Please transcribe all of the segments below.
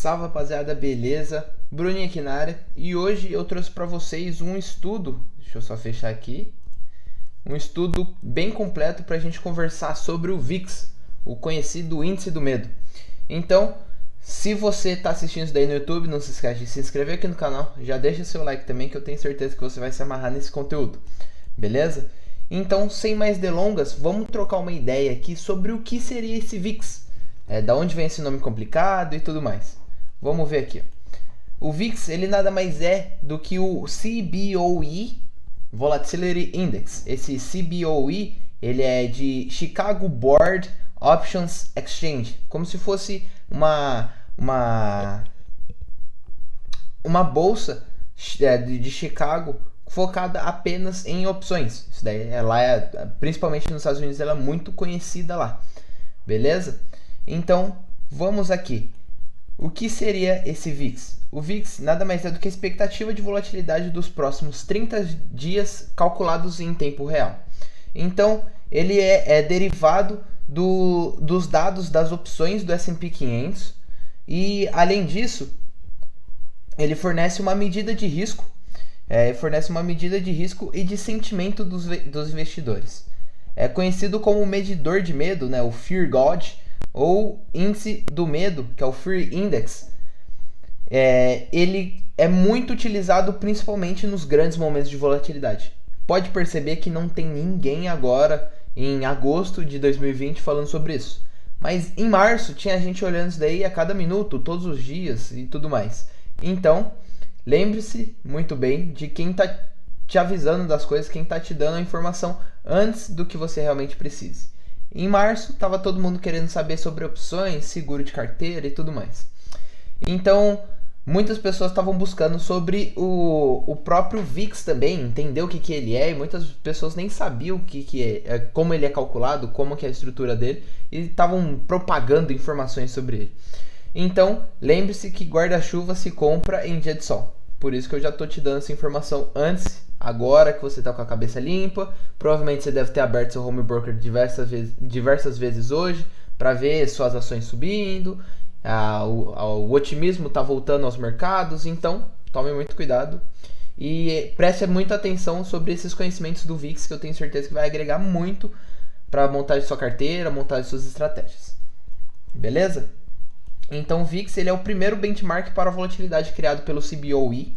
Salve rapaziada, beleza? Bruninho aqui na área e hoje eu trouxe para vocês um estudo, deixa eu só fechar aqui, um estudo bem completo para a gente conversar sobre o VIX, o conhecido índice do medo. Então, se você está assistindo isso daí no YouTube, não se esquece de se inscrever aqui no canal, já deixa seu like também que eu tenho certeza que você vai se amarrar nesse conteúdo, beleza? Então, sem mais delongas, vamos trocar uma ideia aqui sobre o que seria esse VIX, da onde vem esse nome complicado e tudo mais. Vamos ver aqui. O VIX ele nada mais é do que o CBOE Volatility Index. Esse CBOE ele é de Chicago Board Options Exchange, como se fosse uma bolsa de Chicago focada apenas em opções. Isso daí principalmente nos Estados Unidos, ela é muito conhecida lá. Beleza? Então, vamos aqui. O que seria esse VIX? O VIX nada mais é do que a expectativa de volatilidade dos próximos 30 dias calculados em tempo real. Então, ele é derivado dos dados das opções do S&P 500 e, além disso, ele fornece uma medida de risco, e de sentimento dos investidores. É conhecido como medidor de medo, né, o Fear Gauge, ou índice do medo, que é o Fear Index. Ele é muito utilizado principalmente nos grandes momentos de volatilidade. Pode perceber que não tem ninguém agora, em agosto de 2020, falando sobre isso. Mas em março tinha gente olhando isso daí a cada minuto, todos os dias e tudo mais. Então, lembre-se muito bem de quem está te avisando das coisas, quem está te dando a informação antes do que você realmente precise. Em março, estava todo mundo querendo saber sobre opções, seguro de carteira e tudo mais. Então, muitas pessoas estavam buscando sobre o próprio VIX também, entender o que ele é, e muitas pessoas nem sabiam o que é, como ele é calculado, como que é a estrutura dele, e estavam propagando informações sobre ele. Então, lembre-se que guarda-chuva se compra em dia de sol. Por isso que eu já estou te dando essa informação antes. Agora que você está com a cabeça limpa, provavelmente você deve ter aberto seu home broker diversas vezes hoje para ver suas ações subindo, o otimismo está voltando aos mercados, então tome muito cuidado e preste muita atenção sobre esses conhecimentos do VIX, que eu tenho certeza que vai agregar muito para a montagem de sua carteira, montagem de suas estratégias. Beleza? Então o VIX ele é o primeiro benchmark para a volatilidade criado pelo CBOE.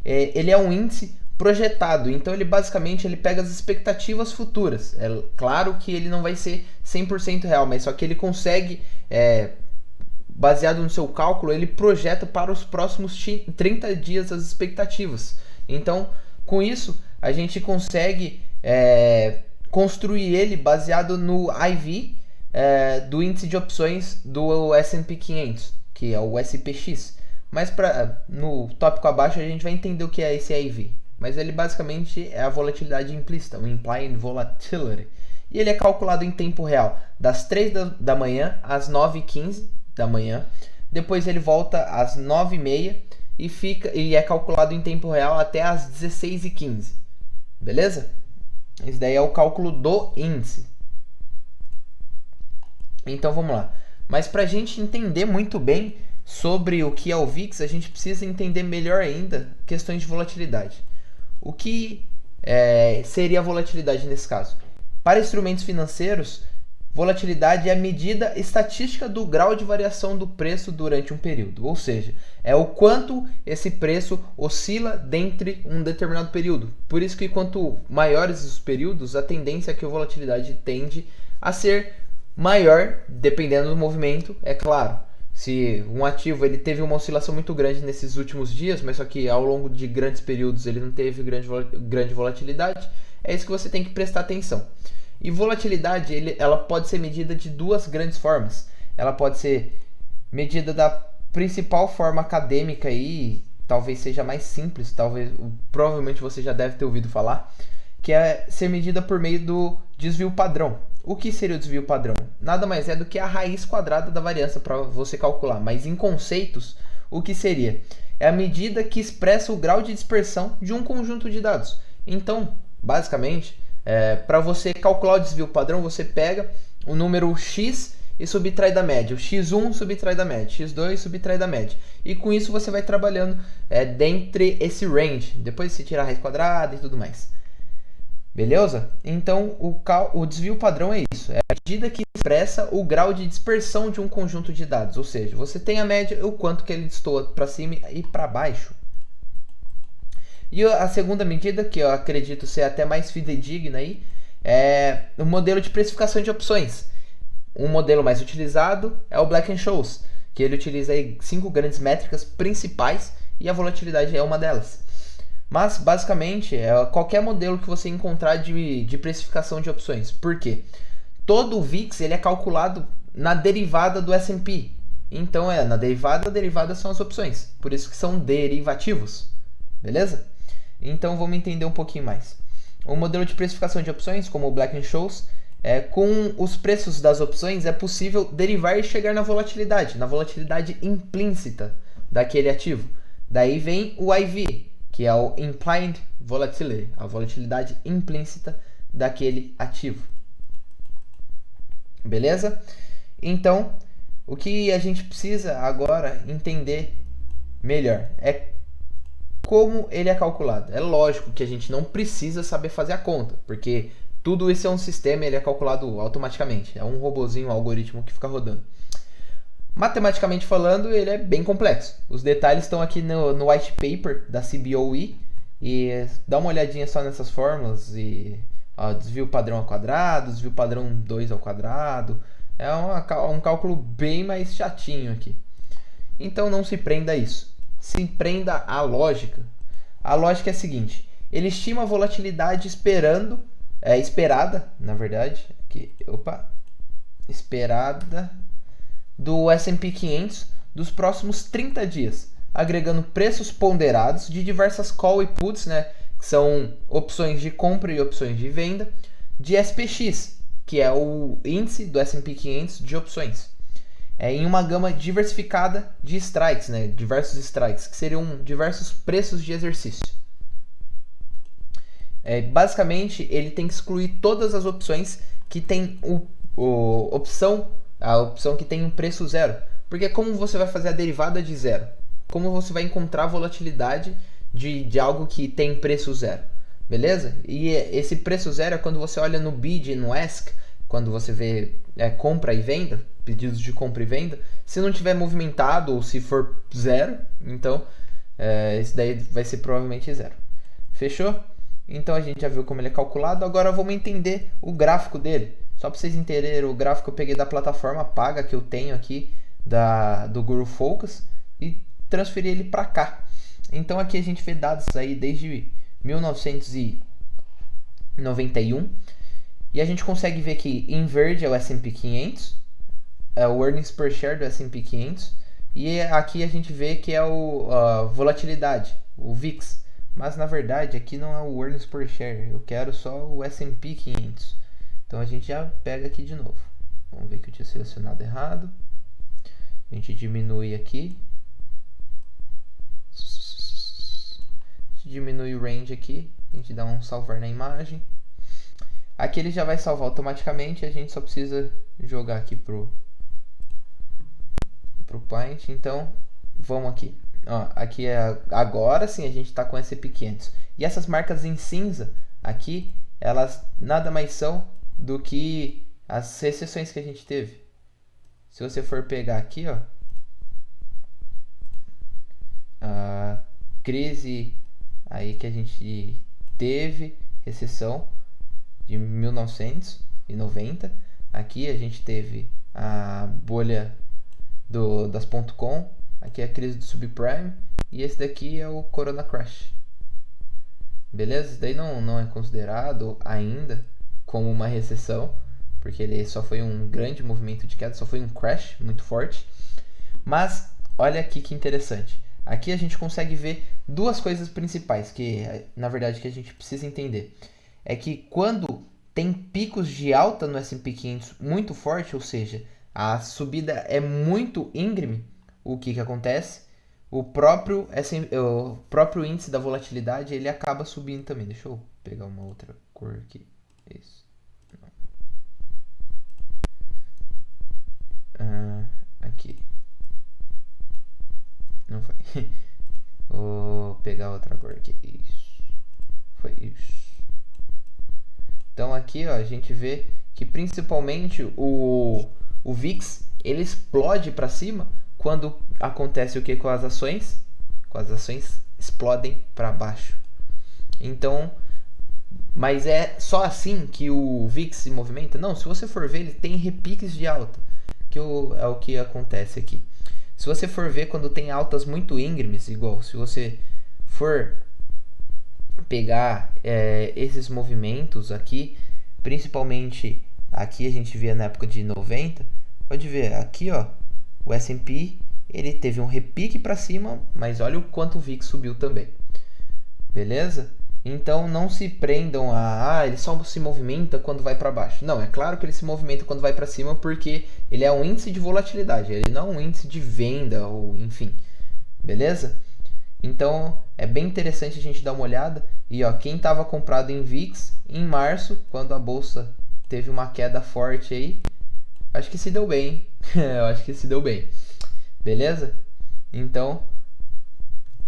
Ele é um índice projetado, então ele basicamente pega as expectativas futuras. É claro que ele não vai ser 100% real, mas só que ele consegue, baseado no seu cálculo, ele projeta para os próximos 30 dias as expectativas. Então, com isso, a gente consegue construir ele baseado no IV do índice de opções do S&P 500, que é o SPX. Mas no tópico abaixo a gente vai entender o que é esse IV. Mas ele basicamente é a volatilidade implícita, o Implied Volatility. E ele é calculado em tempo real, das 3 da manhã às 9h15 da manhã. Depois ele volta às 9h30 e é calculado em tempo real até às 16h15. Beleza? Esse daí é o cálculo do índice. Então vamos lá. Mas para a gente entender muito bem sobre o que é o VIX, a gente precisa entender melhor ainda questões de volatilidade. O que seria a volatilidade nesse caso? Para instrumentos financeiros, volatilidade é a medida estatística do grau de variação do preço durante um período, ou seja, é o quanto esse preço oscila dentro de um determinado período. Por isso que quanto maiores os períodos, a tendência é que a volatilidade tende a ser maior, dependendo do movimento, é claro. Se um ativo ele teve uma oscilação muito grande nesses últimos dias, mas só que ao longo de grandes períodos ele não teve grande volatilidade, é isso que você tem que prestar atenção. E volatilidade ela pode ser medida de duas grandes formas. Ela pode ser medida da principal forma acadêmica e talvez seja mais simples, provavelmente você já deve ter ouvido falar, que é ser medida por meio do desvio padrão. O que seria o desvio padrão? Nada mais é do que a raiz quadrada da variância para você calcular, mas em conceitos, o que seria? É a medida que expressa o grau de dispersão de um conjunto de dados. Então, basicamente, para você calcular o desvio padrão, você pega o número x e subtrai da média. O x1 subtrai da média, x2 subtrai da média. E com isso você vai trabalhando dentre esse range. Depois você tira a raiz quadrada e tudo mais. Beleza? Então o desvio padrão é isso. É a medida que expressa o grau de dispersão de um conjunto de dados. Ou seja, você tem a média, o quanto que ele destoa para cima e para baixo. E a segunda medida, que eu acredito ser até mais fidedigna aí, é o modelo de precificação de opções. Um modelo mais utilizado é o Black-Scholes, que ele utiliza aí 5 grandes métricas principais e a volatilidade é uma delas. Mas, basicamente, é qualquer modelo que você encontrar de precificação de opções. Por quê? Todo o VIX ele é calculado na derivada do S&P. Então, na derivada são as opções. Por isso que são derivativos. Beleza? Então, vamos entender um pouquinho mais. O modelo de precificação de opções, como o Black-Scholes, com os preços das opções é possível derivar e chegar na volatilidade implícita daquele ativo. Daí vem o IV, que é o Implied Volatility, a volatilidade implícita daquele ativo. Beleza? Então, o que a gente precisa agora entender melhor é como ele é calculado. É lógico que a gente não precisa saber fazer a conta, porque tudo isso é um sistema, ele é calculado automaticamente. É um robozinho, um algoritmo que fica rodando. Matematicamente falando, ele é bem complexo. Os detalhes estão aqui no white paper da CBOE. E dá uma olhadinha só nessas fórmulas. Desvio padrão ao quadrado, desvio padrão 2 ao quadrado. É um cálculo bem mais chatinho aqui. Então não se prenda a isso. Se prenda à lógica. A lógica é a seguinte. Ele estima a volatilidade esperada, na verdade. Esperada do S&P 500 dos próximos 30 dias, agregando preços ponderados de diversas call e puts, que são opções de compra e opções de venda, de SPX, que é o índice do S&P 500 de opções, em uma gama diversificada de strikes, diversos strikes, que seriam diversos preços de exercício. Basicamente, ele tem que excluir todas as opções que tem a opção que tem um preço zero. Porque como você vai fazer a derivada de zero? Como você vai encontrar a volatilidade de algo que tem preço zero? Beleza? E esse preço zero é quando você olha no bid e no ask, quando você vê compra e venda, pedidos de compra e venda. Se não tiver movimentado ou se for zero, então esse daí vai ser provavelmente zero. Fechou? Então a gente já viu como ele é calculado. Agora vamos entender o gráfico dele. Só para vocês entenderem, o gráfico eu peguei da plataforma paga que eu tenho aqui do Guru Focus e transferi ele para cá. Então aqui a gente vê dados aí desde 1991 e a gente consegue ver que em verde é o S&P 500, é o earnings per share do S&P 500 e aqui a gente vê que é a volatilidade, o VIX. Mas na verdade aqui não é o earnings per share, eu quero só o S&P 500. Então a gente já pega aqui de novo. Vamos ver que eu tinha selecionado errado. A gente diminui aqui. A gente diminui o range aqui. A gente dá um salvar na imagem. Aqui ele já vai salvar automaticamente. A gente só precisa jogar aqui pro Paint. Então vamos aqui. Aqui agora sim a gente está com S&P 500. E essas marcas em cinza aqui, elas nada mais são do que as recessões que a gente teve. Se você for pegar aqui, a crise aí que a gente teve, recessão de 1990. Aqui a gente teve a bolha das .com, aqui é a crise do subprime e esse daqui é o Corona Crash. Beleza? Isso daí não é considerado ainda como uma recessão, porque ele só foi um grande movimento de queda, só foi um crash muito forte. Mas olha aqui que interessante. Aqui a gente consegue ver duas coisas principais que, na verdade, que a gente precisa entender. É que quando tem picos de alta no S&P 500 muito forte, ou seja, a subida é muito íngreme, o que acontece? O próprio índice da volatilidade ele acaba subindo também. Deixa eu pegar uma outra cor aqui. Isso. Aqui. Não foi. Vou pegar outra cor aqui. Isso. Foi isso. Então aqui, ó, a gente vê que principalmente o VIX, ele explode para cima quando acontece o que com as ações? As ações explodem para baixo. Então, mas é só assim que o VIX se movimenta? Não, se você for ver, ele tem repiques de alta, que é o que acontece aqui. Se você for ver quando tem altas muito íngremes, igual se você for pegar esses movimentos aqui, principalmente aqui a gente via na época de 90, pode ver aqui, ó, o S&P ele teve um repique para cima, mas olha o quanto o VIX subiu também, beleza? Então não se prendam ele só se movimenta quando vai para baixo. Não, é claro que ele se movimenta quando vai para cima porque ele é um índice de volatilidade, ele não é um índice de venda ou enfim, beleza? Então é bem interessante a gente dar uma olhada. E ó, quem estava comprado em VIX em março, quando a bolsa teve uma queda forte aí, acho que se deu bem, hein? Eu acho que se deu bem, beleza? Então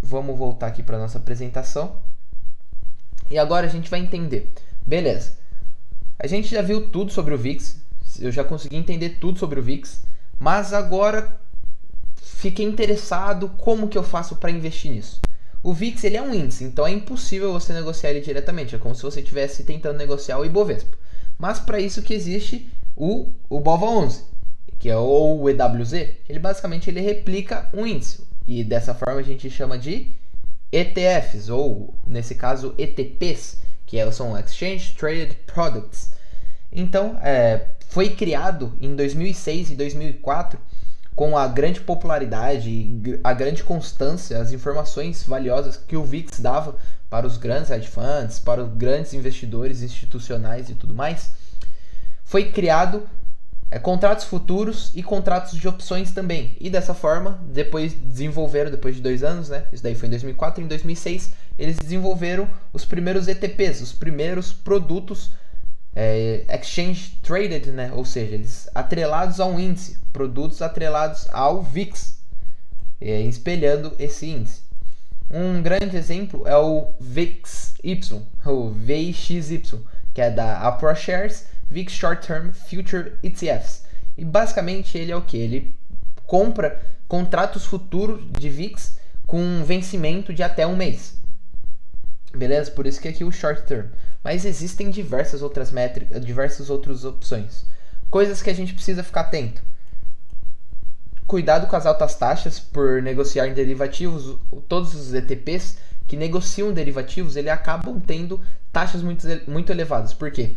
vamos voltar aqui para nossa apresentação. E agora a gente vai entender. Beleza. A gente já viu tudo sobre o VIX. Eu já consegui entender tudo sobre o VIX. Mas agora fiquei interessado como que eu faço para investir nisso. O VIX ele é um índice, então é impossível você negociar ele diretamente. É como se você estivesse tentando negociar o Ibovespa. Mas para isso que existe o BOVA11, que é o EWZ. Ele basicamente ele replica um índice. E dessa forma a gente chama de ETFs, ou nesse caso ETPs, que são Exchange Traded Products. Então, foi criado em 2006 e 2004 com a grande popularidade e a grande constância, as informações valiosas que o VIX dava para os grandes hedge funds, para os grandes investidores institucionais e tudo mais. Foi criado contratos futuros e contratos de opções também. E dessa forma, depois de 2 anos, né? Isso daí foi em 2004 e em 2006, eles desenvolveram os primeiros ETPs, os primeiros produtos Exchange Traded, né? Ou seja, eles atrelados a um índice, produtos atrelados ao VIX, espelhando esse índice. Um grande exemplo é o VIXY, o VIXY, que é da ProShares VIX Short Term Future ETFs. E basicamente ele é o que? Ele compra contratos futuros de VIX com vencimento de até um mês. Beleza? Por isso que aqui o Short Term. Mas existem diversas outras métricas, diversas outras opções. Coisas que a gente precisa ficar atento. Cuidado com as altas taxas por negociar em derivativos. Todos os ETPs que negociam derivativos, eles acabam tendo taxas muito elevadas. Por quê?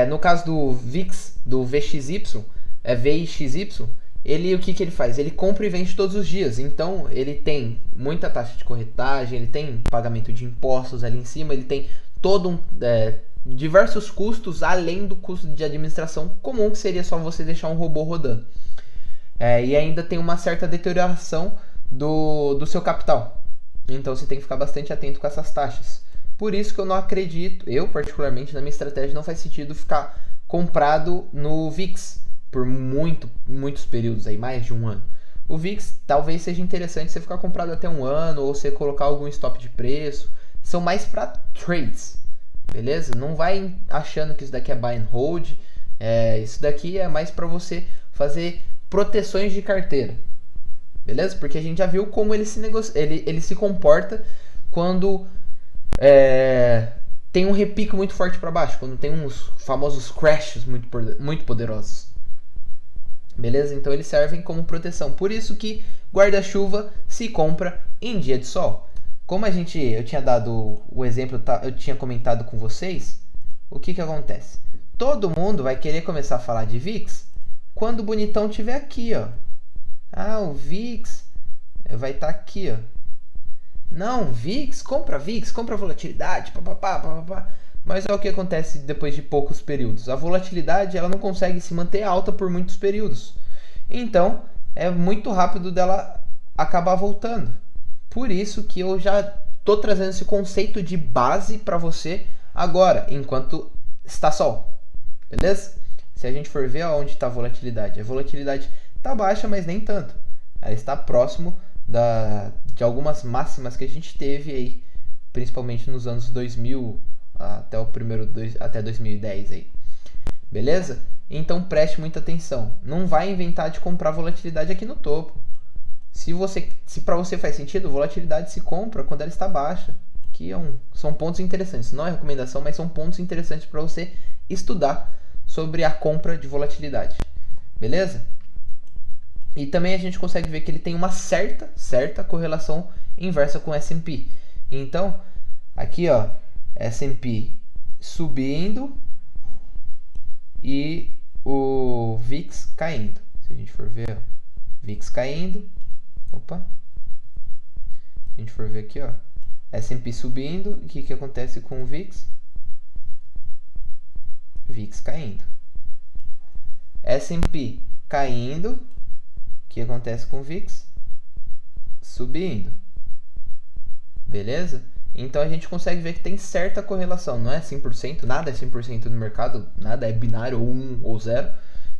No caso do VIX, do VXY, VIXY, o que ele faz? Ele compra e vende todos os dias. Então, ele tem muita taxa de corretagem, ele tem pagamento de impostos ali em cima, ele tem diversos custos além do custo de administração comum, que seria só você deixar um robô rodando. E ainda tem uma certa deterioração do seu capital. Então, você tem que ficar bastante atento com essas taxas. Por isso que eu não acredito, eu particularmente, na minha estratégia, não faz sentido ficar comprado no VIX por muitos períodos, aí, mais de um ano. O VIX talvez seja interessante você ficar comprado até um ano, ou você colocar algum stop de preço. São mais para trades, beleza? Não vai achando que isso daqui é buy and hold. Isso daqui é mais para você fazer proteções de carteira, beleza? Porque a gente já viu como ele se comporta quando tem um repique muito forte para baixo, quando tem uns famosos crashes muito poderosos, beleza? Então eles servem como proteção. Por isso que guarda-chuva se compra em dia de sol. Como eu tinha dado o exemplo, eu tinha comentado com vocês, o que acontece? Todo mundo vai querer começar a falar de VIX quando o bonitão estiver aqui, ó. O VIX vai estar aqui, ó. Não, VIX, compra volatilidade, papapá. Mas é o que acontece depois de poucos períodos. A volatilidade ela não consegue se manter alta por muitos períodos. Então, é muito rápido dela acabar voltando. Por isso que eu já estou trazendo esse conceito de base para você agora, enquanto está sol. Beleza? Se a gente for ver onde está a volatilidade Está baixa, mas nem tanto. Ela está próximo de algumas máximas que a gente teve aí, principalmente nos anos 2000 até 2010 aí. Beleza? Então preste muita atenção. Não vai inventar de comprar volatilidade aqui no topo. Se para você faz sentido, volatilidade se compra quando ela está baixa. Aqui são pontos interessantes. Não é recomendação, mas são pontos interessantes para você estudar sobre a compra de volatilidade. Beleza? E também a gente consegue ver que ele tem uma certa correlação inversa com o S&P. Então, aqui ó, S&P subindo e o VIX caindo. Se a gente for ver, ó, VIX caindo. Opa. Se a gente for ver aqui, ó, S&P subindo, o que acontece com o VIX? VIX caindo. S&P caindo, o que acontece com o VIX? Subindo. Beleza? Então a gente consegue ver que tem certa correlação, não é 100%, nada é 100% no mercado, nada é binário ou 1 ou 0.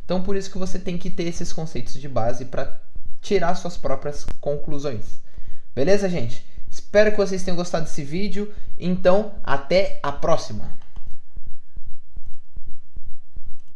Então por isso que você tem que ter esses conceitos de base para tirar suas próprias conclusões. Beleza, gente? Espero que vocês tenham gostado desse vídeo. Então, até a próxima!